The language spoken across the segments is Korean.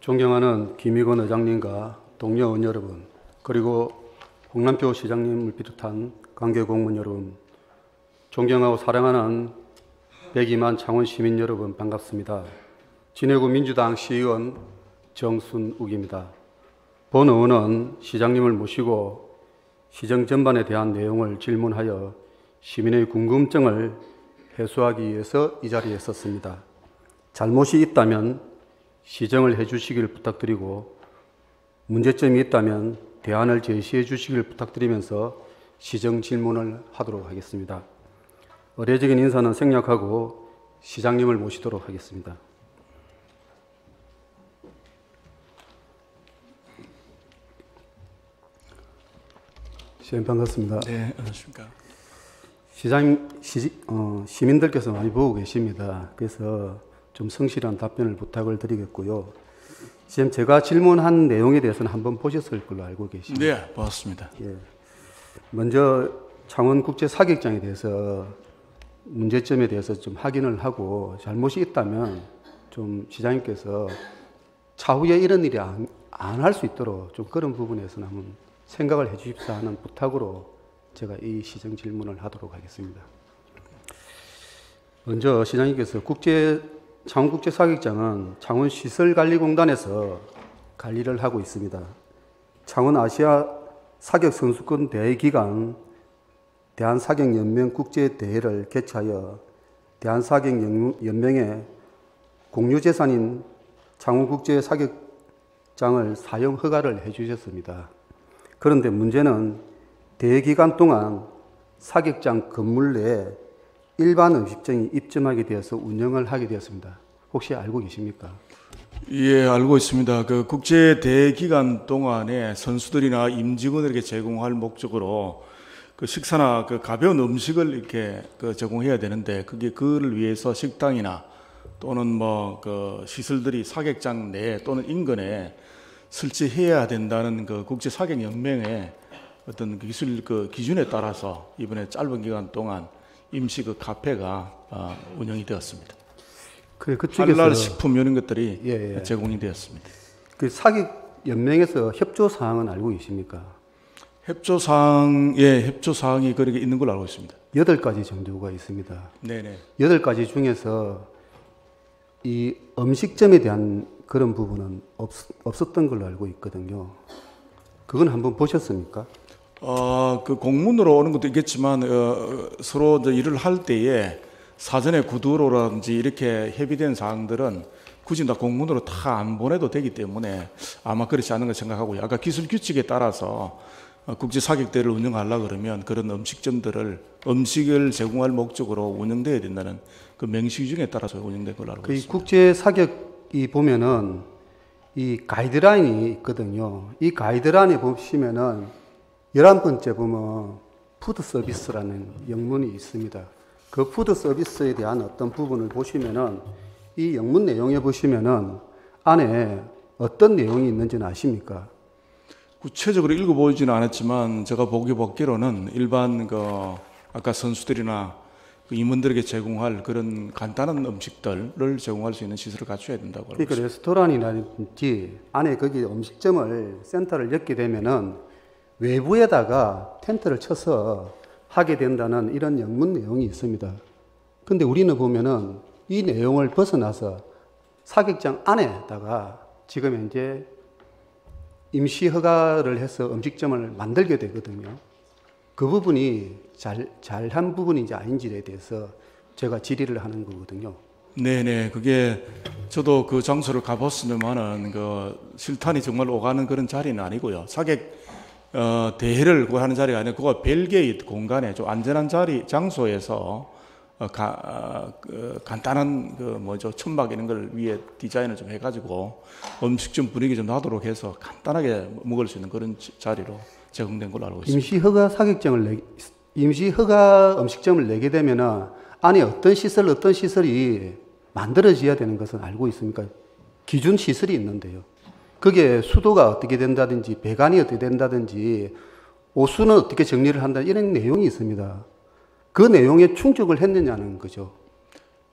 존경하는 김익원 의장님과 동료 의원 여러분, 그리고 홍남표 시장님을 비롯한 관계 공무원 여러분, 존경하고 사랑하는 102만 창원 시민 여러분 반갑습니다. 진해구 민주당 시의원 정순욱입니다. 본 의원은 시장님을 모시고 시정 전반에 대한 내용을 질문하여 시민의 궁금증을 해소하기 위해서 이 자리에 섰습니다. 잘못이 있다면 시정을 해주시길 부탁드리고 문제점이 있다면 대안을 제시해 주시길 부탁드리면서 시정 질문을 하도록 하겠습니다. 의례적인 인사는 생략하고 시장님을 모시도록 하겠습니다. 시장님 반갑습니다. 네, 안녕하십니까. 시민들께서 많이 보고 계십니다. 그래서 좀 성실한 답변을 부탁을 드리겠고요. 지금 제가 질문한 내용에 대해서는 한번 보셨을 걸로 알고 계십니다. 네, 봤습니다. 예. 먼저 창원국제사격장에 대해서 문제점에 대해서 좀 확인을 하고 잘못이 있다면 좀 시장님께서 차후에 이런 일이 안 할 수 있도록 좀 그런 부분에서는 한번 생각을 해 주십사 하는 부탁으로 제가 이 시정 질문을 하도록 하겠습니다. 먼저 시장님께서 창원국제사격장은 창원시설관리공단에서 관리를 하고 있습니다. 창원아시아 사격선수권 대회 기간 대한사격연맹 국제대회를 개최하여 대한사격연맹의 공유재산인 창원국제사격장을 사용 허가를 해주셨습니다. 그런데 문제는 대회 기간 동안 사격장 건물 내에 일반 음식점이 입점하게 되어서 운영을 하게 되었습니다. 혹시 알고 계십니까? 예, 알고 있습니다. 그 국제 대회 기간 동안에 선수들이나 임직원에게 제공할 목적으로 그 식사나 그 가벼운 음식을 이렇게 제공해야 되는데 그를 위해서 식당이나 또는 뭐 그 시설들이 사격장 내 또는 인근에 설치해야 된다는 그 국제 사격 연맹의 어떤 기술 그 기준에 따라서 이번에 짧은 기간 동안 임시 그 카페가 운영이 되었습니다. 할랄 식품 이런 것들이 제공이 되었습니다. 그 사격 연맹에서 협조 사항은 알고 계십니까? 협조 사항이 그렇게 있는 걸로 알고 있습니다. 8가지 정도가 있습니다. 네네. 8가지 중에서 이 음식점에 대한 그런 부분은 없었던 걸로 알고 있거든요. 그건 한번 보셨습니까? 그 공문으로 오는 것도 있겠지만 서로 일을 할 때에 사전에 구두로라든지 이렇게 협의된 사항들은 굳이 다 공문으로 다 안 보내도 되기 때문에 아마 그렇지 않은 걸 생각하고요. 아까 기술 규칙에 따라서 국제 사격대를 운영하려고 그러면 그런 음식을 제공할 목적으로 운영돼야 된다는 그 명시 규정에 따라서 운영된 걸로 알고 있습니다. 국제 사격이 보면은 이 가이드라인이 있거든요. 이 가이드라인에 보시면은 11번째 보면 푸드 서비스라는 영문이 있습니다. 그 푸드 서비스에 대한 어떤 부분을 보시면은 이 영문 내용에 보시면은 안에 어떤 내용이 있는지는 아십니까? 구체적으로 읽어보지는 않았지만 제가 보기로는 일반 아까 선수들이나 임원들에게 제공할 그런 간단한 음식들을 제공할 수 있는 시설을 갖춰야 된다고 알고 있습니다. 그러니까 레스토랑이라든지 안에 거기 음식점을 센터를 엮게 되면은 외부에다가 텐트를 쳐서 하게 된다는 이런 영문 내용이 있습니다. 근데 우리는 보면은 이 내용을 벗어나서 사격장 안에다가 지금 현재 임시 허가를 해서 음식점을 만들게 되거든요. 그 부분이 잘한 부분인지 아닌지에 대해서 제가 질의를 하는 거거든요. 네네, 그게 저도 그 장소를 가봤으면은 실탄이 정말 오가는 그런 자리는 아니고요. 사격 대회를 하는 자리가 아니고 그거 별개의 공간에 좀 안전한 장소에서 간단한 천막 이런 걸 위에 디자인을 좀 해가지고 음식점 분위기 좀 나도록 해서 간단하게 먹을 수 있는 그런 자리로 제공된 걸로 알고 있습니다. 임시 허가 음식점을 내게 되면은 안에 어떤 시설이 만들어져야 되는 것은 알고 있습니까? 기준 시설이 있는데요. 그게 수도가 어떻게 된다든지 배관이 어떻게 된다든지 오수는 어떻게 정리를 한다 이런 내용이 있습니다. 그 내용에 충족을 했느냐는 거죠.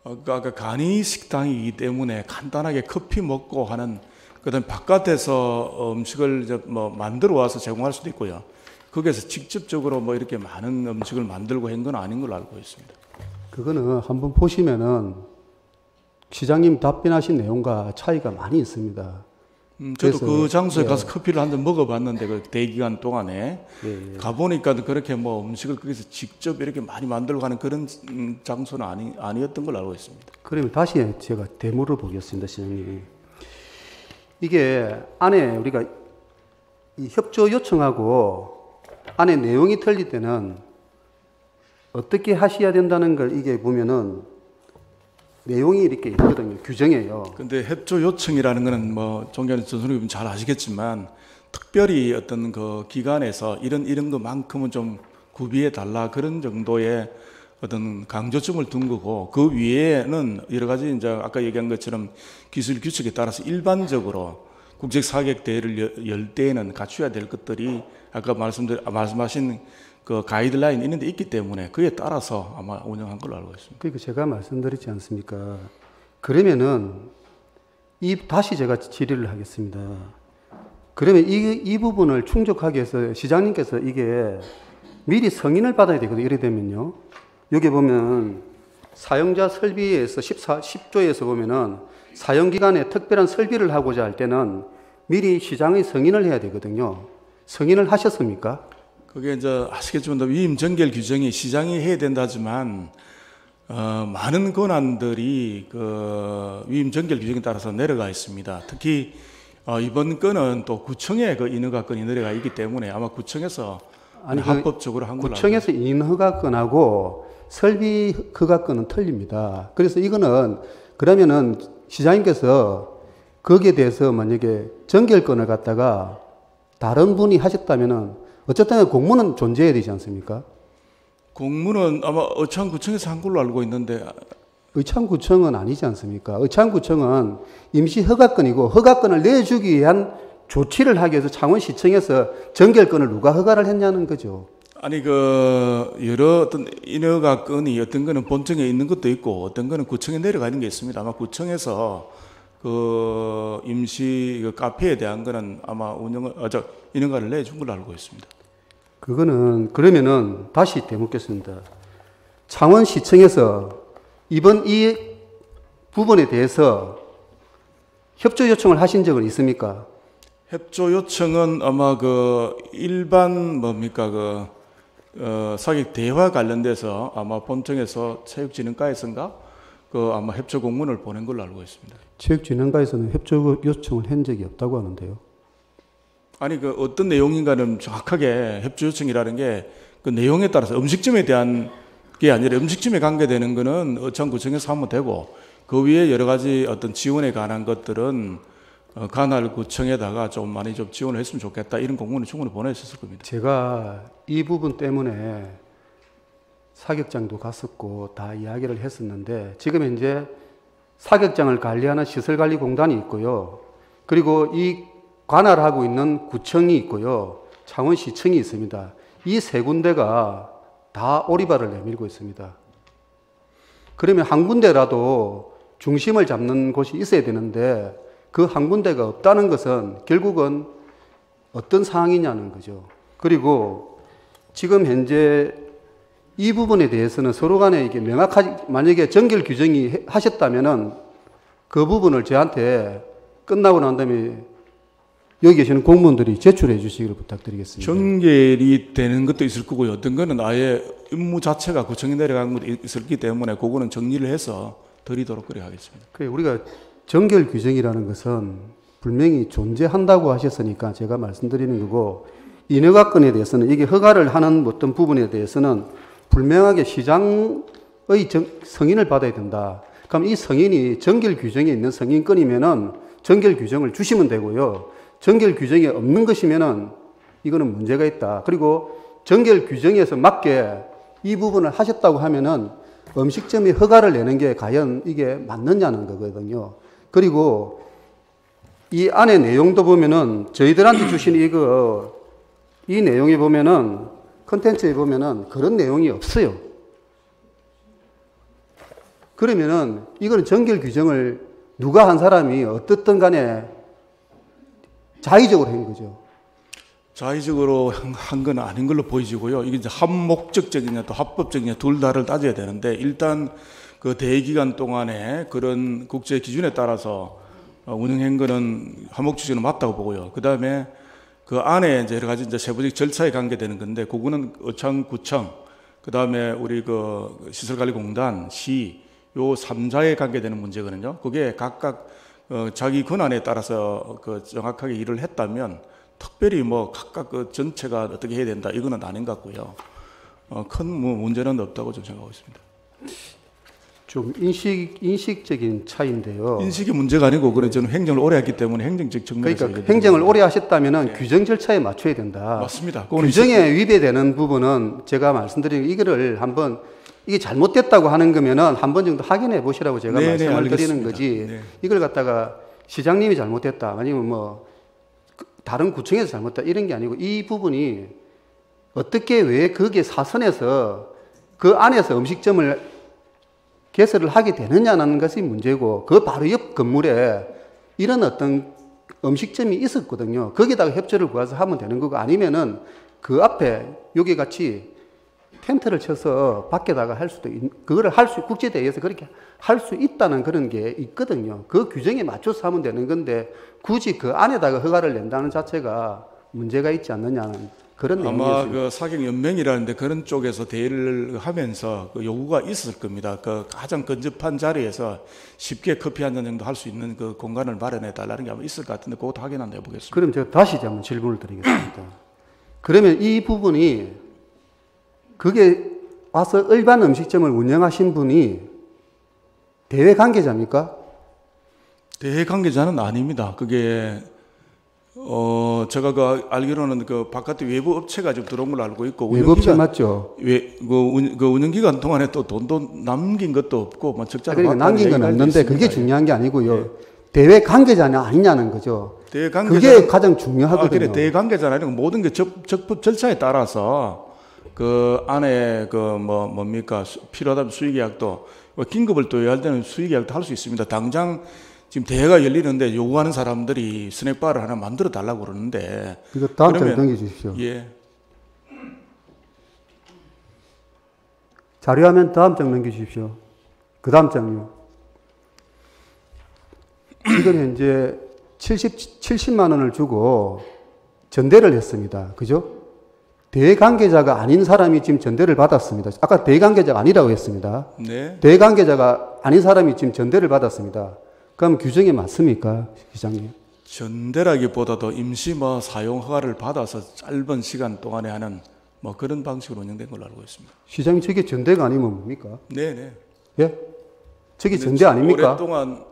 아까 간이 식당이기 때문에 간단하게 커피 먹고 하는 그다음에 바깥에서 음식을 이제 뭐 만들어 와서 제공할 수도 있고요. 거기에서 직접적으로 뭐 이렇게 많은 음식을 만들고 한 건 아닌 걸로 알고 있습니다. 그거는 한번 보시면은 시장님 답변하신 내용과 차이가 많이 있습니다. 저도 그래서, 그 장소에 예. 가서 커피를 한 잔 먹어봤는데 그 대기간 동안에 예, 예. 가보니까 그렇게 뭐 음식을 거기서 직접 이렇게 많이 만들고 하는 그런 장소는 아니었던 걸로 알고 있습니다. 그러면 다시 제가 대물을 보겠습니다, 시장님. 이게 안에 우리가 이 협조 요청하고 안에 내용이 틀릴 때는 어떻게 하셔야 된다는 걸 이게 보면은 내용이 이렇게 있거든요. 규정이에요. 근데 협조 요청이라는 거는 뭐 존경하는 전선생님 잘 아시겠지만 특별히 어떤 그 기관에서 이런 것만큼은 좀 구비해 달라 그런 정도의 어떤 강조점을 둔 거고 그 위에는 여러 가지 이제 아까 얘기한 것처럼 기술 규칙에 따라서 일반적으로 국제 사격 대회를 열 때에는 갖춰야 될 것들이 아까 말씀하신 그 가이드라인 있는 데 있기 때문에 그에 따라서 아마 운영한 걸로 알고 있습니다. 그러니까 제가 말씀드렸지 않습니까? 그러면은 다시 제가 질의를 하겠습니다. 그러면 이 부분을 충족하기 위해서 시장님께서 이게 미리 승인을 받아야 되거든요. 이래 되면요. 여기 보면 사용자 설비에서 10조에서 보면은 사용기간에 특별한 설비를 하고자 할 때는 미리 시장의 승인을 해야 되거든요. 승인을 하셨습니까? 그게 이제 아시겠지만 위임 전결 규정이 시장이 해야 된다지만 많은 권한들이 그 위임 전결 규정에 따라서 내려가 있습니다. 특히 이번 건은 또 구청의 그 인허가권이 내려가 있기 때문에 아마 구청에서 합법적으로 한 걸로 구청에서 인허가권하고 설비 허가권은 틀립니다. 그래서 이거는 그러면은 시장님께서 거기에 대해서 만약에 전결권을 갖다가 다른 분이 하셨다면은 어쨌든 공무는 존재해야 되지 않습니까? 공무는 아마 의창구청에서 한 걸로 알고 있는데 의창구청은 아니지 않습니까? 의창구청은 임시 허가권이고 허가권을 내주기 위한 조치를 하기 위해서 창원시청에서 전결권을 누가 허가를 했냐는 거죠. 아니 그 여러 어떤 인허가권이 어떤 거는 본청에 있는 것도 있고 어떤 거는 구청에 내려가 있는 게 있습니다. 아마 구청에서 그 임시 그 카페에 대한 거는 아마 인허가를 내준 걸로 알고 있습니다. 그거는 그러면은 다시 되묻겠습니다. 창원시청에서 이번 이 부분에 대해서 협조 요청을 하신 적은 있습니까? 협조 요청은 아마 그 일반 사격 대회와 관련돼서 아마 본청에서 체육진흥과에서인가 그 아마 협조 공문을 보낸 걸로 알고 있습니다. 체육진흥과에서는 협조 요청을 한 적이 없다고 하는데요. 아니 그 어떤 내용인가는 정확하게 협조 요청이라는 게 그 내용에 따라서 음식점에 대한 게 아니라 음식점에 관계되는 거는 의창구청에서 하면 되고 그 위에 여러 가지 어떤 지원에 관한 것들은 관할구청에다가 좀 많이 좀 지원을 했으면 좋겠다 이런 공문을 충분히 보내셨을 겁니다. 제가 이 부분 때문에 사격장도 갔었고 다 이야기를 했었는데 지금 현재 사격장을 관리하는 시설관리공단이 있고요. 그리고 이 관할하고 있는 구청이 있고요. 창원시청이 있습니다. 이 세 군데가 다 오리발을 내밀고 있습니다. 그러면 한 군데라도 중심을 잡는 곳이 있어야 되는데 그 한 군데가 없다는 것은 결국은 어떤 상황이냐는 거죠. 그리고 지금 현재 이 부분에 대해서는 서로 간에 이게 명확하게 만약에 정결 규정이 하셨다면은 그 부분을 저한테 끝나고 난 다음에 여기 계시는 공무원들이 제출해 주시기를 부탁드리겠습니다. 전결이 되는 것도 있을 거고요. 어떤 거는 아예 임무 자체가 구청에 내려간 것도 있었기 때문에 그거는 정리를 해서 드리도록 그래 하겠습니다. 그래, 우리가 정결 규정이라는 것은 분명히 존재한다고 하셨으니까 제가 말씀드리는 거고 인허가권에 대해서는 이게 허가를 하는 어떤 부분에 대해서는 분명하게 시장의 승인을 받아야 된다. 그럼 이 승인이 정결 규정에 있는 승인권이면은 정결 규정을 주시면 되고요. 정결 규정이 없는 것이면은 이거는 문제가 있다. 그리고 정결 규정에서 맞게 이 부분을 하셨다고 하면은 음식점이 허가를 내는 게 과연 이게 맞느냐는 거거든요. 그리고 이 안에 내용도 보면은 저희들한테 주신 이 내용에 보면은 컨텐츠에 보면은 그런 내용이 없어요. 그러면은 이거는 정결 규정을 누가 한 사람이 어떻든 간에 자의적으로 한 거죠. 자의적으로 한 건 아닌 걸로 보이지고요. 이게 이제 합목적이냐 또 합법적이냐 둘 다를 따져야 되는데 일단 그 대기간 동안에 그런 국제 기준에 따라서 운영한 거는 합목적으로 맞다고 보고요. 그 다음에 그 안에 이제 여러 가지 이제 세부적 절차에 관계되는 건데 그거는 의창구청, 그 다음에 우리 그 시설관리공단, 시, 요 3자에 관계되는 문제거든요. 그게 각각 자기 권한에 따라서 그 정확하게 일을 했다면 특별히 뭐 각각 그 전체가 어떻게 해야 된다 이거는 아닌 것 같고요. 큰 문제는 없다고 저는 생각하고 있습니다. 좀 인식적인 차이인데요. 인식이 문제가 아니고 그래 저는 행정을 오래 했기 때문에 행정적 측면에서 그러니까 행정을 오래 하셨다면은 규정 절차에 맞춰야 된다. 맞습니다. 규정에 위배되는 부분은 제가 말씀드린 이거를 한번 이게 잘못됐다고 하는 거면은 한 번 정도 확인해 보시라고 제가 말씀을 알겠습니다. 드리는 거지. 이걸 갖다가 시장님이 잘못됐다 아니면 뭐 다른 구청에서 잘못됐다 이런 게 아니고 이 부분이 어떻게 왜 거기에 사선에서 그 안에서 음식점을 개설을 하게 되느냐는 것이 문제고 그 바로 옆 건물에 이런 어떤 음식점이 있었거든요. 거기다가 협조를 구해서 하면 되는 거고 아니면은 그 앞에 여기 같이 텐트를 쳐서 밖에다가 할 수도 그거를 국제대회에서 그렇게 할 수 있다는 그런 게 있거든요. 그 규정에 맞춰서 하면 되는 건데 굳이 그 안에다가 허가를 낸다는 자체가 문제가 있지 않느냐는 그런 아마 내용이었습니다. 그 사경연맹이라는데 그런 쪽에서 대의를 하면서 그 요구가 있었을 겁니다. 그 가장 근접한 자리에서 쉽게 커피 한 잔 정도 할 수 있는 그 공간을 마련해 달라는 게 아마 있을 것 같은데 그것도 확인 한번 해보겠습니다. 그럼 제가 다시 한번 질문을 드리겠습니다. 그러면 이 부분이 그게 와서 일반 음식점을 운영하신 분이 대외 관계자입니까? 대외 관계자는 아닙니다. 그게 제가 그 알기로는 그 바깥에 외부 업체가 좀 들어온 걸로 알고 있고 외부 업체 맞죠? 그 운영 기간 동안에 또 돈도 남긴 것도 없고 뭐 적자를 그러니까 남긴 건 없는데 그게 중요한 게 아니고요. 예. 대외 관계자냐 아니냐는 거죠. 대외 관계자 그게 가장 중요하거든요. 그래 대외 관계자는 아니고 모든 게 적법 절차에 따라서 그 안에 그 뭡니까 필요하다면 수의계약도 긴급을 또 할 때는 수의계약도 할 수 있습니다. 당장 지금 대회가 열리는데 요구하는 사람들이 스낵바를 하나 만들어 달라고 그러는데 이거 다음 장 넘겨주십시오. 예. 자료화면 다음 장 넘겨주십시오. 그 다음 장요. 이건 현재 70만 원을 주고 전대를 했습니다. 그죠? 대관계자가 아닌 사람이 지금 전대를 받았습니다. 아까 대관계자가 아니라고 했습니다. 네. 대관계자가 아닌 사람이 지금 전대를 받았습니다. 그럼 규정에 맞습니까, 시장님? 전대라기보다도 임시 뭐 사용 허가를 받아서 짧은 시간 동안에 하는 뭐 그런 방식으로 운영된 걸로 알고 있습니다. 시장님, 저게 전대가 아니면 뭡니까? 네네. 예? 저게 전대 아닙니까? 오랫동안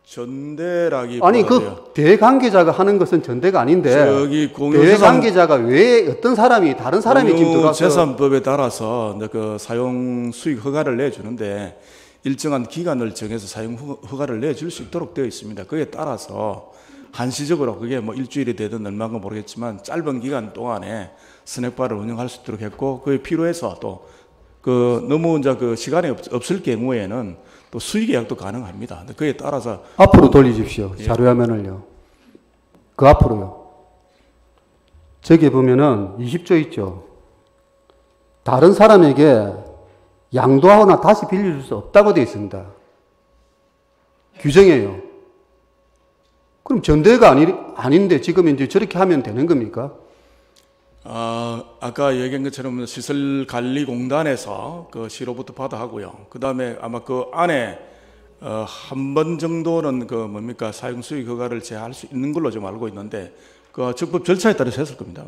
전대라기보다도 아니, 그 대관계자가 하는 것은 전대가 아닌데 저기 공유재산 대관계자가 왜 어떤 사람이 다른 사람이 지금 들어와서 재산법에 따라서 그 사용 수익 허가를 내주는데 일정한 기간을 정해서 사용 허가를 내줄 수 있도록 되어 있습니다. 그에 따라서 한시적으로 그게 뭐 일주일이 되든 얼마인가 모르겠지만 짧은 기간 동안에 스낵바를 운영할 수 있도록 했고 그에 필요해서 또 그 너무 이제 그 시간이 없을 경우에는 또 수의 계약도 가능합니다. 그에 따라서 앞으로 돌리십시오. 예. 자료화면을요. 그 앞으로요. 저기 보면은 20조 있죠. 다른 사람에게 양도하거나 다시 빌려줄 수 없다고 되어 있습니다. 규정이에요. 그럼 전대가 아닌데 지금 이제 저렇게 하면 되는 겁니까? 아까 얘기한 것처럼 시설관리공단에서 그 시로부터 받아 하고요. 그 다음에 아마 그 안에 한 번 정도는 그 뭡니까 사용 수익 허가를 제한할 수 있는 걸로 좀 알고 있는데 그 적법 절차에 따라서 했을 겁니다.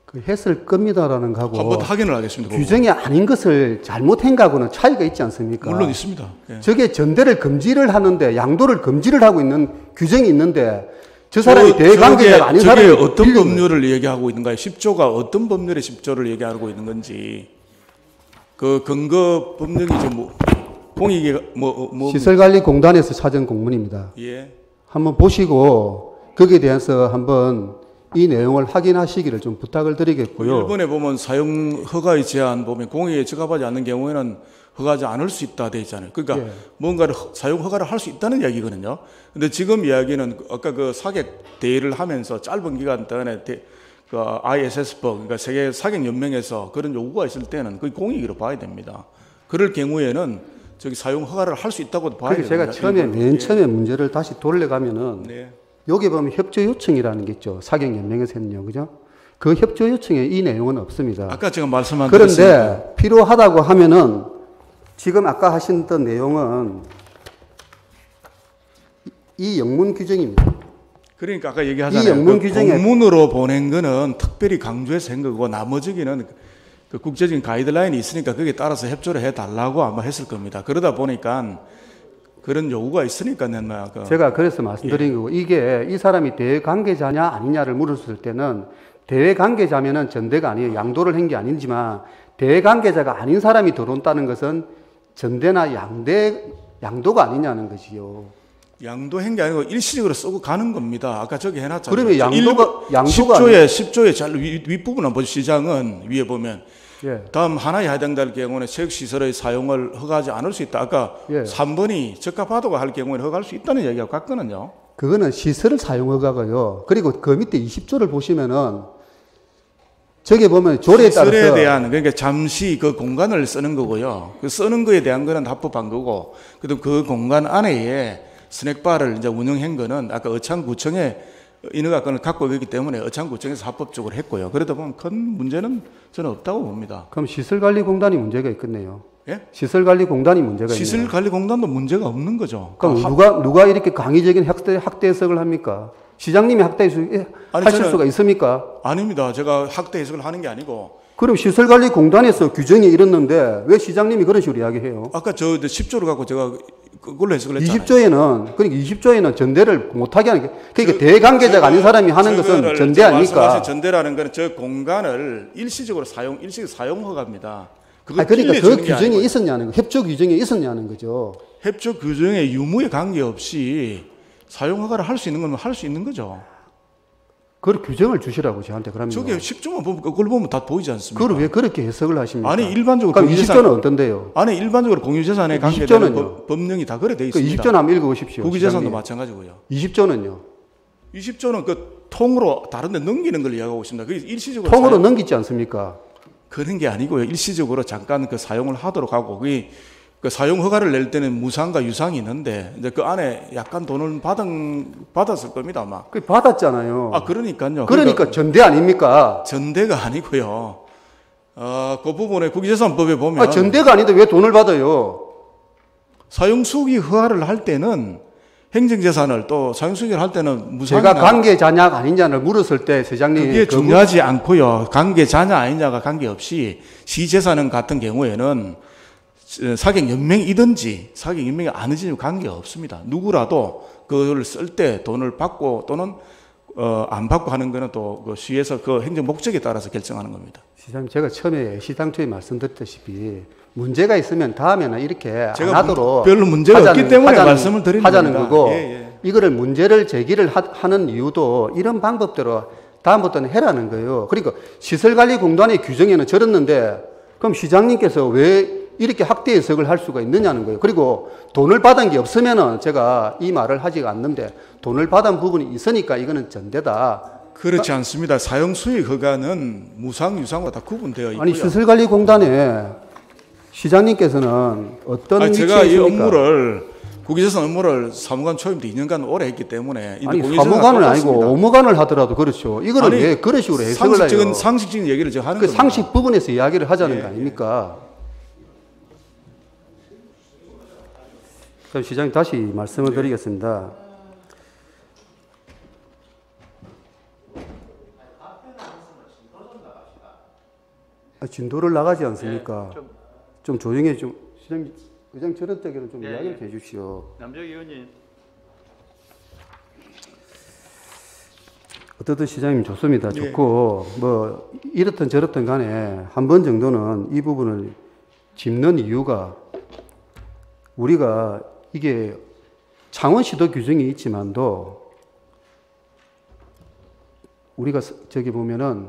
그 했을 겁니다라는 거하고 한번 확인을 하겠습니다. 규정이 아닌 것을 잘못한 거하고는 차이가 있지 않습니까? 물론 있습니다. 예. 저게 전대를 금지를 하는데 양도를 금지를 하고 있는 규정이 있는데 저 사람이 대관계자가 아닌 사람이 저게 어떤 빌린 법률을 얘기하고 있는가요? 10조가 어떤 법률의 10조를 얘기하고 있는 건지 그 근거 법령이 좀 공익이 시설관리공단에서 찾은 공문입니다. 예. 한번 보시고 거기에 대해서 한번 이 내용을 확인하시기를 좀 부탁을 드리겠고요. 일본에 보면 사용 허가의 제한 보면 공익에 적합하지 않는 경우에는 허가하지 않을 수 있다 돼 있잖아요. 그러니까 예. 뭔가를 사용 허가를 할 수 있다는 이야기거든요. 근데 지금 이야기는 아까 그 사객 대회를 하면서 짧은 기간 동안에 그 ISS법, 그러니까 세계 사객 연맹에서 그런 요구가 있을 때는 그게 공익으로 봐야 됩니다. 그럴 경우에는 저기 사용 허가를 할 수 있다고 봐야 그래서 됩니다. 제가 처음에 맨 처음에 문제를 다시 돌려가면은 네. 여기 보면 협조 요청이라는 게 있죠. 사객 연맹에서 했는요, 그죠? 그 협조 요청에 이 내용은 없습니다. 아까 제가 말씀한 그런데 필요하다고 하면은 지금 아까 하셨던 내용은 이 영문 규정입니다. 그러니까 아까 이 얘기하잖아요. 영문 그 규정에- 공문으로 보낸 거는 특별히 강조해서 한 거고 나머지는 그 국제적인 가이드라인이 있으니까 거기에 따라서 협조를 해달라고 아마 했을 겁니다. 그러다 보니까 그런 요구가 있으니까 내가 제가 그래서 말씀드린 거고 이게 이 사람이 대외 관계자냐 아니냐를 물었을 때는 대외 관계자면은 전대가 아니에요. 양도를 한 게 아니지만 대외 관계자가 아닌 사람이 들어온다는 것은 전대나 양도가 아니냐는 것이요. 양도한 게 아니고 일시적으로 쓰고 가는 겁니다. 아까 저기 해놨잖아요. 그러면 양도가 10조에 잘 윗부분 한번 시장은 위에 보면 예. 다음 하나에 해당될 경우는 체육시설의 사용을 허가하지 않을 수 있다. 아까 예. 3번이 적합하도가 할 경우에는 허가할 수 있다는 얘기가 같거든요. 그거는 시설을 사용허가고요. 그리고 그 밑에 20조를 보시면은 저게 보면 조례에 시설에 따라서 대한 그러니까 잠시 그 공간을 쓰는 거고요. 그 쓰는 거에 대한 거는 합법한 거고, 그다음 그 공간 안에 스낵바를 이제 운영한 거는 아까 어창구청에 인허가권을 갖고 있기 때문에 어창구청에서 합법적으로 했고요. 그러다 보면 큰 문제는 저는 없다고 봅니다. 그럼 시설관리공단이 문제가 있겠네요. 예? 시설관리공단이 문제가 있네요. 시설관리공단도 문제가 없는 거죠. 그럼 누가 이렇게 강의적인 학대 해석을 합니까? 시장님이 하실 저는- 수가 있습니까? 아닙니다. 제가 학대 해석을 하는 게 아니고 그럼 시설관리공단에서 규정이 이렇는데 왜 시장님이 그런 식으로 이야기해요? 아까 저 10조를 갖고 제가 그걸로 해석을 했잖아요. 20조에는 그러니까 20조에는 전대를 못하게 하는 게 그러니까 대관계자가 아닌 사람이 하는 것은 전대 아닙니까? 말씀하신 전대라는 거는 저 공간을 일시적 사용 허가입니다. 그거 그러니까 그 빌려주는 게 규정이 아니고요. 있었냐는 거, 협조 규정이 있었냐는 거죠. 협조 규정의 유무에 관계없이 사용 허가를 할 수 있는 건 할 수 있는 거죠. 그 규정을 주시라고 저한테 그러면. 저게 10조만 보면 그걸 보면 다 보이지 않습니까? 그걸 왜 그렇게 해석을 하십니까? 아니 일반적으로 그럼 공유재산- 20조는 어떤데요? 아니 일반적으로 공유재산에 20조는요? 관계되는 법령이 다 그래 돼 그 있습니다. 20조는 한번 읽어보십시오. 국유재산도 시장님. 마찬가지고요. 20조는요? 20조는 그 통으로 다른데 넘기는 걸 이야기하고 있습니다. 그게 일시적으로 통으로 넘기지 않습니까? 그런 게 아니고요. 일시적으로 잠깐 그 사용을 하도록 하고 그게 그 사용 허가를 낼 때는 무상과 유상이 있는데 이제 그 안에 약간 돈을 받았을 겁니다 아마. 그 받았잖아요. 아 그러니까요. 그러니까 전대 아닙니까? 전대가 아니고요. 그 부분에 국유재산법에 보면 전대가 아닌데 왜 돈을 받아요? 사용 수기 허가를 할 때는 행정재산을 또 사용 수기를 할 때는 무상이나 제가 관계자냐 아니냐를 물었을 때 세장님 그게 중요하지 않고요. 관계자냐 아니냐가 관계없이 시재산은 같은 경우에는 사객연맹이든지 사객연맹이 아니든지 관계없습니다. 누구라도 그걸 쓸 때 돈을 받고 또는 안 받고 하는 거는 또 그 시에서 그 행정 목적에 따라서 결정하는 겁니다. 시장님 제가 처음에 시장초에 말씀드렸다시피 문제가 있으면 다음에는 이렇게 안 제가 하도록 별로 문제가 없기 때문에 말씀을 드리는 하자는 겁니다. 거고 예. 이거를 문제를 제기를 하는 이유도 이런 방법대로 다음부터는 해라는 거예요. 그러니까 시설관리공단의 규정에는 저랬는데 그럼 시장님께서 왜 이렇게 학대 해석을 할 수가 있느냐는 거예요. 그리고 돈을 받은 게 없으면은 제가 이 말을 하지 않는데 돈을 받은 부분이 있으니까 이거는 전대다. 그렇지 않습니다. 사용 수익 허가는 무상, 유상과 다 구분되어 있고요. 아니 시설관리공단에 시장님께서는 어떤 위치에 제가 이 있습니까? 업무를 국유재산 업무를 사무관 초임도 2년간 오래 했기 때문에 아니 공유재산을 사무관은 아니고 똑같습니다. 업무관을 하더라도 그렇죠. 이거는 아니, 왜 그런 식으로 해석을 해요? 상식적인 얘기를 제가 하는 그 겁니다. 상식 부분에서 이야기를 하자는 예, 거 아닙니까? 그럼 시장님 다시 말씀을 드리겠습니다. 진도를 나가지 않습니까? 좀 조용히 좀 시장님 의장 저런 때에는 좀 이야기를 해 주십시오. 남정 의원님. 어떻든 시장님 좋습니다. 좋고 뭐 이렇든 저렇든 간에 한 번 정도는 이 부분을 짚는 이유가 우리가 이게 창원시도 규정이 있지만도 우리가 저기 보면은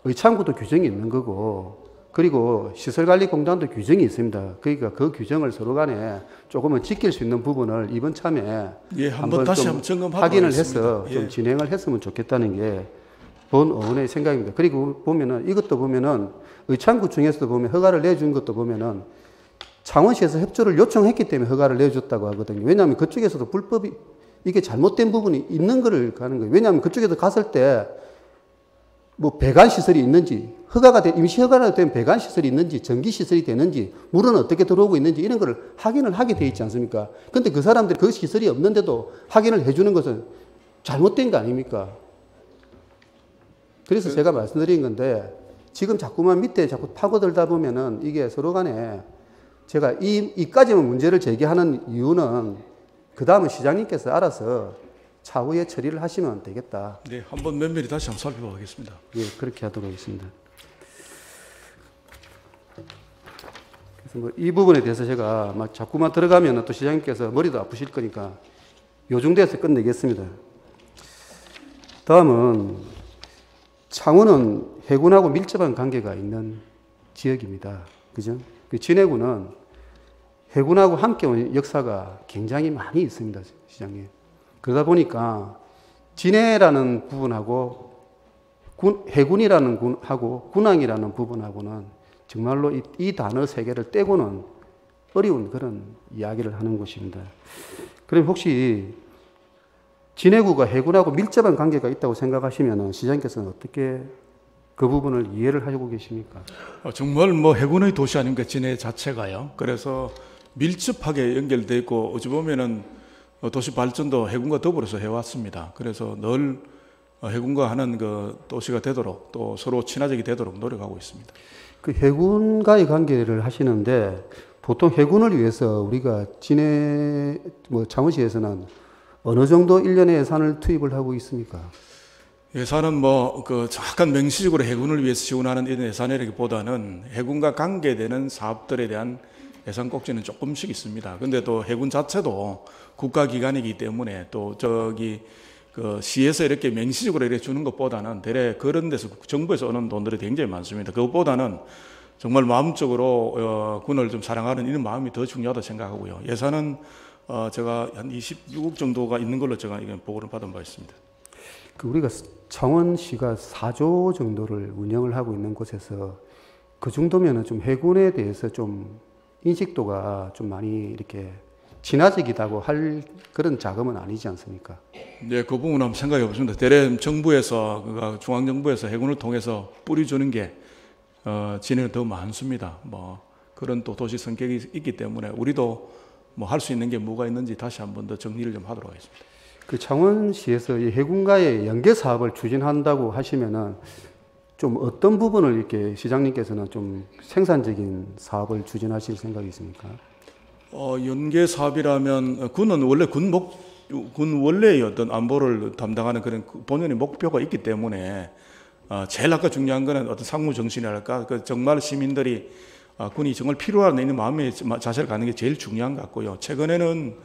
의창구도 규정이 있는 거고 그리고 시설관리공단도 규정이 있습니다. 그러니까 그 규정을 서로 간에 조금은 지킬 수 있는 부분을 이번 참에 예, 한번 다시 좀 한번 점검하도록 확인을 하겠습니다. 해서 예. 좀 진행을 했으면 좋겠다는 게 본 의원의 생각입니다. 그리고 보면은 이것도 보면은 의창구청에서도 보면 허가를 내준 것도 보면은 창원시에서 협조를 요청했기 때문에 허가를 내줬다고 하거든요. 왜냐하면 그쪽에서도 불법이 이게 잘못된 부분이 있는 거를 가는 거예요. 왜냐하면 그쪽에서 갔을 때 뭐 배관 시설이 있는지 허가가 된 임시 허가가 된 배관 시설이 있는지 전기 시설이 되는지 물은 어떻게 들어오고 있는지 이런 거를 확인을 하게 돼 있지 않습니까? 근데 그 사람들이 그 시설이 없는데도 확인을 해주는 것은 잘못된 거 아닙니까? 그래서 제가 말씀드린 건데 지금 자꾸만 밑에 자꾸 파고들다 보면은 이게 서로 간에 제가 이까지만 문제를 제기하는 이유는 그 다음은 시장님께서 알아서 차후에 처리를 하시면 되겠다. 네, 한번 면밀히 다시 한번 살펴보겠습니다. 예, 그렇게 하도록 하겠습니다. 그래서 뭐 이 부분에 대해서 제가 막 자꾸만 들어가면 또 시장님께서 머리도 아프실 거니까 요 정도에서 끝내겠습니다. 다음은 창원은 해군하고 밀접한 관계가 있는 지역입니다. 그죠? 그 진해군은 해군하고 함께 온 역사가 굉장히 많이 있습니다, 시장님. 그러다 보니까 진해라는 부분하고 해군이라는 군하고 군항이라는 부분하고는 정말로 이 단어 세 개를 떼고는 어려운 그런 이야기를 하는 곳입니다. 그럼 혹시 진해구가 해군하고 밀접한 관계가 있다고 생각하시면 시장님께서는 어떻게 그 부분을 이해를 하고 계십니까? 정말 뭐 해군의 도시 아닙니까? 진해 자체가요. 그래서 밀접하게 연결되어 있고 어찌 보면은 도시 발전도 해군과 더불어서 해왔습니다. 그래서 늘 해군과 하는 그 도시가 되도록 또 서로 친화적이 되도록 노력하고 있습니다. 그 해군과의 관계를 하시는데 보통 해군을 위해서 우리가 진해 창원시에서는 어느 정도 1년에 예산을 투입을 하고 있습니까? 예산은 뭐 그 정확한 명시적으로 해군을 위해서 지원하는 이런 예산이라기보다는 해군과 관계되는 사업들에 대한 예산 꼭지는 조금씩 있습니다. 근데 또 해군 자체도 국가기관이기 때문에 또 그 시에서 이렇게 명시적으로 이렇게 주는 것보다는 대래 그런 데서 정부에서 오는 돈들이 굉장히 많습니다. 그것보다는 정말 마음적으로 군을 좀 사랑하는 이런 마음이 더 중요하다고 생각하고요. 예산은 제가 한 26억 정도가 있는 걸로 제가 보고를 받은 바 있습니다. 그 우리가 창원시가 4조 정도를 운영을 하고 있는 곳에서 그 정도면은 좀 해군에 대해서 좀 인식도가 좀 많이 이렇게 친화적이다고 할 그런 자금은 아니지 않습니까? 네, 그 부분 한번 생각해 보십니다. 대래 정부에서 중앙정부에서 해군을 통해서 뿌리주는 게 진해는 더 많습니다. 뭐 그런 또 도시 성격이 있기 때문에 우리도 뭐 할 수 있는 게 뭐가 있는지 다시 한번 더 정리를 좀 하도록 하겠습니다. 그 창원시에서 이 해군과의 연계 사업을 추진한다고 하시면은 좀 어떤 부분을 이렇게 시장님께서는 좀 생산적인 사업을 추진하실 생각이 있습니까? 연계 사업이라면 군은 원래 군 원래의 어떤 안보를 담당하는 그런 본연의 목표가 있기 때문에 제일 아까 중요한 거는 어떤 상무 정신이랄까 그 정말 시민들이 군이 정말 필요한 있는 마음의 자세를 갖는 게 제일 중요한 것 같고요. 최근에는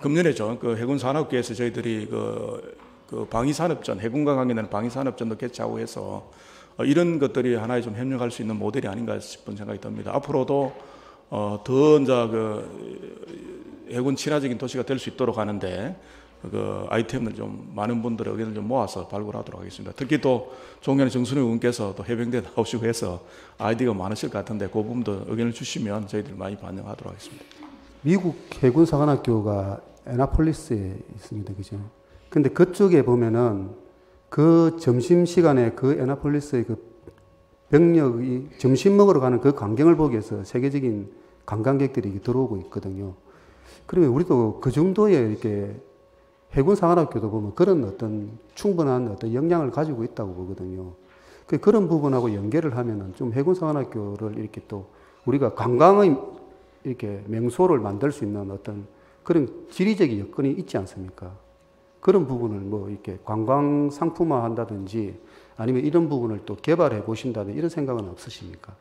금년에죠. 그 해군산업계에서 저희들이 그 방위산업전, 해군과 관계되는 방위산업전도 개최하고 해서 이런 것들이 하나의 좀 협력할 수 있는 모델이 아닌가 싶은 생각이 듭니다. 앞으로도 더 이제 그 해군 친화적인 도시가 될 수 있도록 하는데 그 아이템을 좀 많은 분들의 의견을 좀 모아서 발굴하도록 하겠습니다. 특히 또 종현의 정순희 의원께서 또 해병대 나오시고 해서 아이디어가 많으실 것 같은데 그 부분도 의견을 주시면 저희들 많이 반영하도록 하겠습니다. 미국 해군사관학교가 애나폴리스에 있습니다. 그죠? 근데 그쪽에 보면은 그 점심시간에 그 애나폴리스의 그 병력이 점심 먹으러 가는 그 광경을 보기 위해서 세계적인 관광객들이 들어오고 있거든요. 그러면 우리도 그 정도의 이렇게 해군사관학교도 보면 그런 어떤 충분한 어떤 역량을 가지고 있다고 보거든요. 그런 부분하고 연계를 하면은 좀 해군사관학교를 이렇게 또 우리가 관광의 이렇게 명소를 만들 수 있는 어떤 그런 지리적인 여건이 있지 않습니까? 그런 부분을 뭐 이렇게 관광 상품화 한다든지 아니면 이런 부분을 또 개발해 보신다든지 이런 생각은 없으십니까?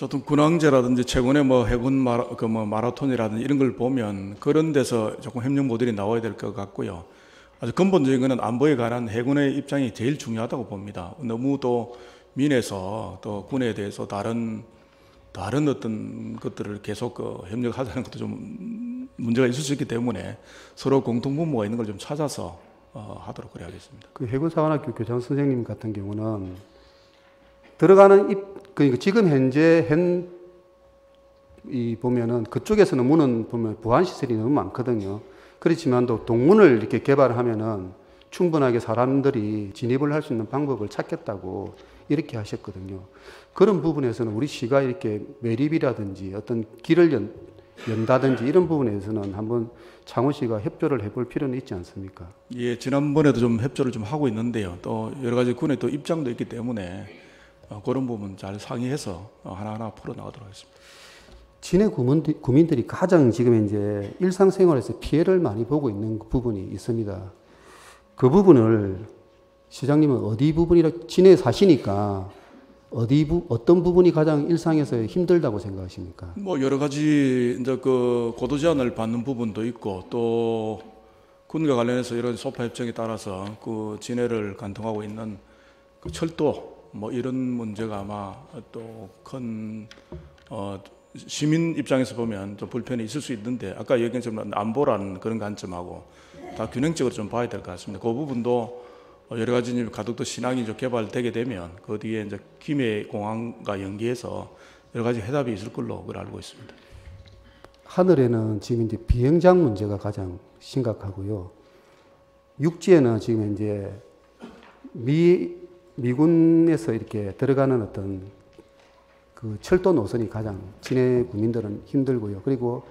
어떤 군항제라든지 최근에 뭐 해군 마라톤이라든지 이런 걸 보면 그런 데서 조금 협력 모델이 나와야 될 것 같고요. 아주 근본적인 것은 안보에 관한 해군의 입장이 제일 중요하다고 봅니다. 너무 또 민에서 또 군에 대해서 다른 어떤 것들을 계속 협력하자는 것도 좀 문제가 있을 수 있기 때문에 서로 공통분모가 있는 걸 좀 찾아서 하도록 그래야겠습니다. 그 해군사관학교 교장 선생님 같은 경우는 들어가는 그러니까 지금 현재 보면은 그쪽에서는 문은 보면 보안 시설이 너무 많거든요. 그렇지만도 동문을 이렇게 개발하면은 충분하게 사람들이 진입을 할 수 있는 방법을 찾겠다고 이렇게 하셨거든요. 그런 부분에서는 우리 시가 이렇게 매립이라든지 어떤 길을 연다든지 이런 부분에서는 한번 창원시가 협조를 해볼 필요는 있지 않습니까? 예, 지난번에도 좀 협조를 좀 하고 있는데요. 또 여러 가지 군의 또 입장도 있기 때문에 그런 부분 잘 상의해서 하나하나 풀어나가도록 하겠습니다. 진해 구민들이 가장 지금 이제 일상생활에서 피해를 많이 보고 있는 부분이 있습니다. 그 부분을 시장님은 어디 부분이라 진해에 사시니까 어떤 부분이 가장 일상에서 힘들다고 생각하십니까? 뭐 여러 가지 이제 그 고도 제한을 받는 부분도 있고 또 군과 관련해서 이런 소파 협정에 따라서 그 진해를 관통하고 있는 그 철도 뭐 이런 문제가 아마 또 큰 시민 입장에서 보면 좀 불편이 있을 수 있는데 아까 얘기한 것처럼 안보라는 그런 관점하고 다 균형적으로 좀 봐야 될 것 같습니다. 그 부분도 여러 가지 가덕도 신항이 좀 개발되게 되면 그 뒤에 이제 김해 공항과 연계해서 여러 가지 해답이 있을 걸로 그걸 알고 있습니다. 하늘에는 지금 이제 비행장 문제가 가장 심각하고요. 육지에는 지금 이제 미군에서 이렇게 들어가는 어떤 그 철도 노선이 가장 진해 구민들은 힘들고요. 그리고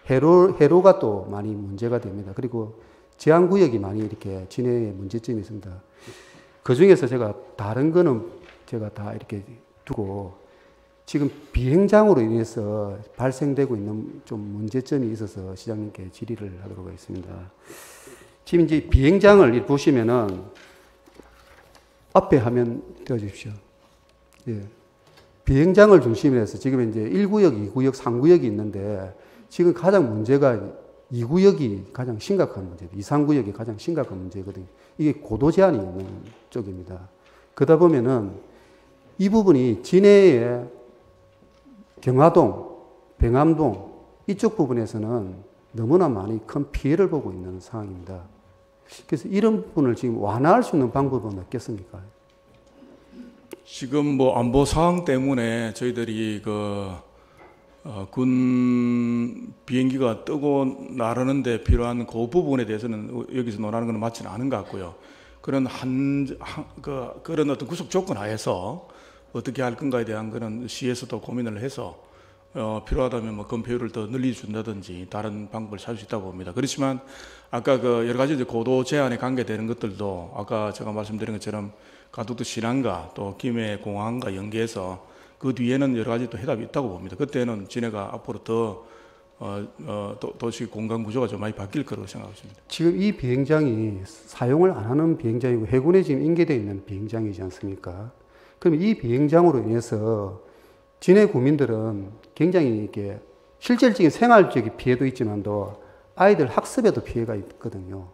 해로가 또 많이 문제가 됩니다. 그리고 제한구역이 많이 이렇게 진해에 문제점이 있습니다. 그 중에서 제가 다른 거는 제가 다 이렇게 두고 지금 비행장으로 인해서 발생되고 있는 좀 문제점이 있어서 시장님께 질의를 하도록 하겠습니다. 지금 이제 비행장을 보시면은 앞에 화면 띄워주십시오. 예. 비행장을 중심으로 해서 지금 이제 1구역, 2구역, 3구역이 있는데 지금 가장 문제가 2구역이 가장 심각한 문제입니다. 2, 3구역이 가장 심각한 문제거든요. 이게 고도 제한이 있는 쪽입니다. 그러다 보면은 이 부분이 진해의 경화동, 병암동 이쪽 부분에서는 너무나 많이 큰 피해를 보고 있는 상황입니다. 그래서 이런 부분을 지금 완화할 수 있는 방법은 없겠습니까? 지금 뭐 안보 상황 때문에 저희들이 군 비행기가 뜨고 나르는데 필요한 그 부분에 대해서는 여기서 논하는 것은 맞지는 않은 것 같고요. 그런 그런 어떤 구속 조건 하에서 어떻게 할 건가에 대한 그런 시에서도 고민을 해서 필요하다면 뭐 건폐율을 더 늘려준다든지 다른 방법을 찾을 수 있다고 봅니다. 그렇지만 아까 그 여러 가지 이제 고도 제한에 관계되는 것들도 아까 제가 말씀드린 것처럼 가덕도 신항과 또 김해 공항과 연계해서 그 뒤에는 여러 가지 또 해답이 있다고 봅니다. 그때는 진해가 앞으로 더 도시 공간 구조가 좀 많이 바뀔 거라고 생각합니다. 지금 이 비행장이 사용을 안 하는 비행장이고 해군에 지금 인계되어 있는 비행장이지 않습니까? 그럼 이 비행장으로 인해서 진해 구민들은 굉장히 이렇게 실질적인 생활적인 피해도 있지만도 아이들 학습에도 피해가 있거든요.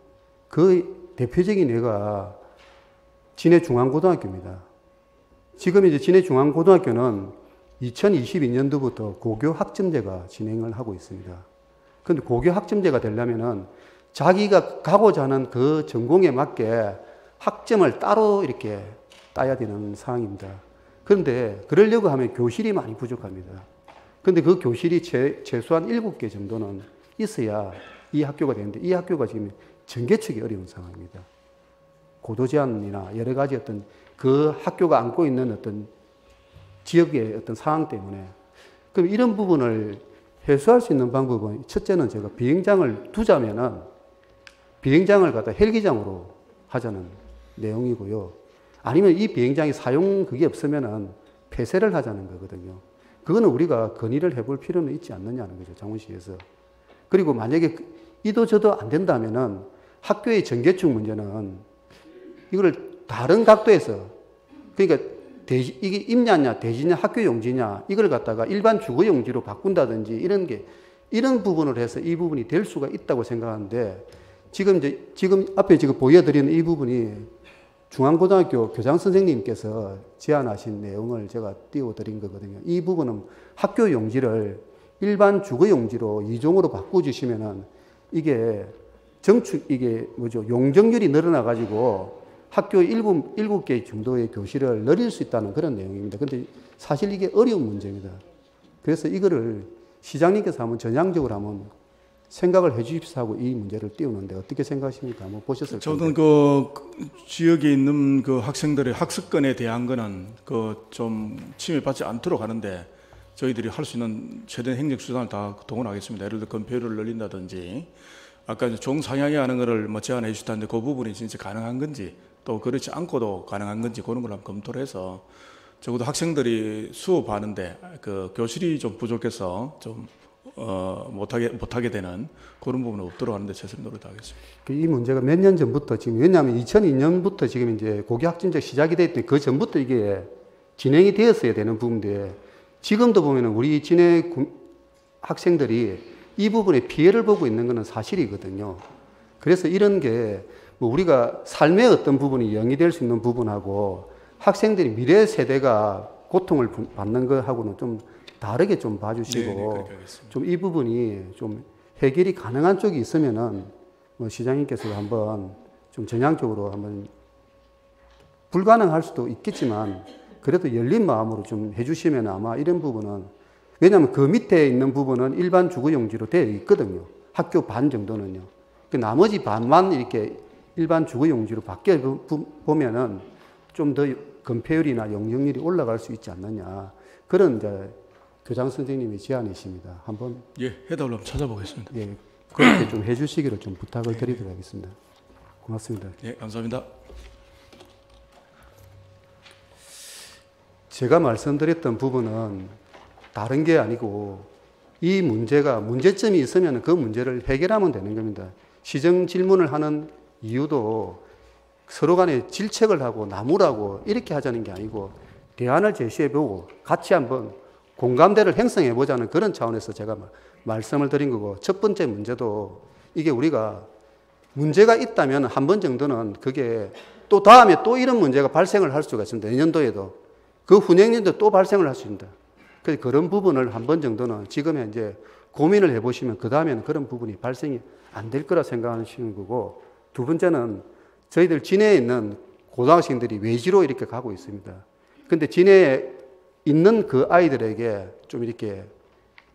그 대표적인 예가 진해 중앙고등학교입니다. 지금 이제 진해 중앙고등학교는 2022년도부터 고교 학점제가 진행을 하고 있습니다. 그런데 고교 학점제가 되려면은 자기가 가고자 하는 그 전공에 맞게 학점을 따로 이렇게 따야 되는 상황입니다. 그런데 그러려고 하면 교실이 많이 부족합니다. 그런데 그 교실이 최소한 7개 정도는 있어야 이 학교가 되는데 이 학교가 지금 전개척이 어려운 상황입니다. 고도 제한이나 여러 가지 어떤 그 학교가 안고 있는 어떤 지역의 어떤 상황 때문에 그럼 이런 부분을 해소할 수 있는 방법은 첫째는 제가 비행장을 두자면은 비행장을 갖다 헬기장으로 하자는 내용이고요. 아니면 이 비행장이 사용 그게 없으면은 폐쇄를 하자는 거거든요. 그거는 우리가 건의를 해볼 필요는 있지 않느냐는 거죠, 창원시에서. 그리고 만약에 이도저도 안 된다면은 학교의 전개축 문제는 이거를 다른 각도에서 그러니까 이게 임야냐 대지냐 학교 용지냐 이걸 갖다가 일반 주거 용지로 바꾼다든지 이런 부분을 해서 이 부분이 될 수가 있다고 생각하는데 지금 앞에 보여드리는 이 부분이 중앙고등학교 교장 선생님께서 제안하신 내용을 제가 띄워드린 거거든요. 이 부분은 학교 용지를 일반 주거 용지로 2종으로 바꿔주시면은 이게 용적률이 늘어나가지고 학교 7개 정도의 교실을 늘릴 수 있다는 그런 내용입니다. 근데 사실 이게 어려운 문제입니다. 그래서 이거를 시장님께서 한번 전향적으로 한번 생각을 해 주십시오 하고 이 문제를 띄우는데 어떻게 생각하십니까? 한번 보셨을 텐데. 저는 그 지역에 있는 그 학생들의 학습권에 대한 거는 그 좀 침해받지 않도록 하는데 저희들이 할 수 있는 최대 행정 수단을 다 동원하겠습니다. 예를 들어 건폐율을 늘린다든지 아까 이제 종상향이 하는 거를 뭐 제안해 주셨다는데 그 부분이 진짜 가능한 건지 또 그렇지 않고도 가능한 건지 그런 걸 한번 검토를 해서 적어도 학생들이 수업하는데 그 교실이 좀 부족해서 좀 못하게 되는 그런 부분은 없도록 하는데 최선을 노력하겠습니다. 이 문제가 몇 년 전부터 지금, 왜냐하면 2002년부터 지금 이제 고교 학점제 시작이 됐더니 그 전부터 이게 진행이 되었어야 되는 부분인데 지금도 보면은 우리 진해 학생들이 이 부분에 피해를 보고 있는 것은 사실이거든요. 그래서 이런 게 뭐 우리가 삶의 어떤 부분이 영위될 수 있는 부분하고 학생들이 미래 세대가 고통을 받는 것하고는 좀 다르게 좀 봐주시고 좀 이 부분이 좀 해결이 가능한 쪽이 있으면은 뭐 시장님께서 한번 좀 전향적으로 한번 불가능할 수도 있겠지만 그래도 열린 마음으로 좀 해주시면 아마 이런 부분은 왜냐하면 그 밑에 있는 부분은 일반 주거용지로 되어 있거든요. 학교 반 정도는요. 그 나머지 반만 이렇게 일반 주거용지로 바뀌어 보면은 좀 더 건폐율이나 용적률이 올라갈 수 있지 않느냐. 그런 이제 교장 선생님의 제안이십니다. 한번 해답을 한번 찾아보겠습니다. 그렇게 좀 해주시기를 좀 부탁을 드리도록 하겠습니다. 고맙습니다. 감사합니다. 제가 말씀드렸던 부분은 다른 게 아니고 이 문제점이 있으면 그 문제를 해결하면 되는 겁니다. 시정 질문을 하는 이유도 서로 간에 질책을 하고 나무라고 이렇게 하자는 게 아니고 대안을 제시해보고 같이 한번 공감대를 형성해보자는 그런 차원에서 제가 말씀을 드린 거고 첫 번째 문제도 이게 우리가 문제가 있다면 한 번 정도는 그게 또 다음에 또 이런 문제가 발생을 할 수가 있습니다. 내년도에도. 그 후년에도 또 발생을 할 수 있습니다. 그래서 그런 부분을 한 번 정도는 지금에 이제 고민을 해보시면 그 다음에는 그런 부분이 발생이 안 될 거라 생각하시는 거고 두 번째는 저희들 진해에 있는 고등학생들이 외지로 이렇게 가고 있습니다. 근데 진해에 있는 그 아이들에게 좀 이렇게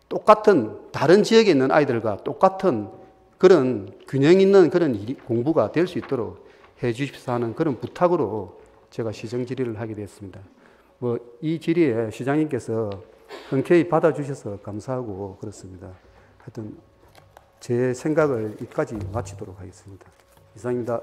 똑같은 다른 지역에 있는 아이들과 똑같은 그런 균형 있는 그런 공부가 될 수 있도록 해 주십사 하는 그런 부탁으로 제가 시정 질의를 하게 됐습니다. 뭐 이 질의에 시장님께서 흔쾌히 받아주셔서 감사하고 그렇습니다. 하여튼 제 생각을 여기까지 마치도록 하겠습니다. 이상입니다.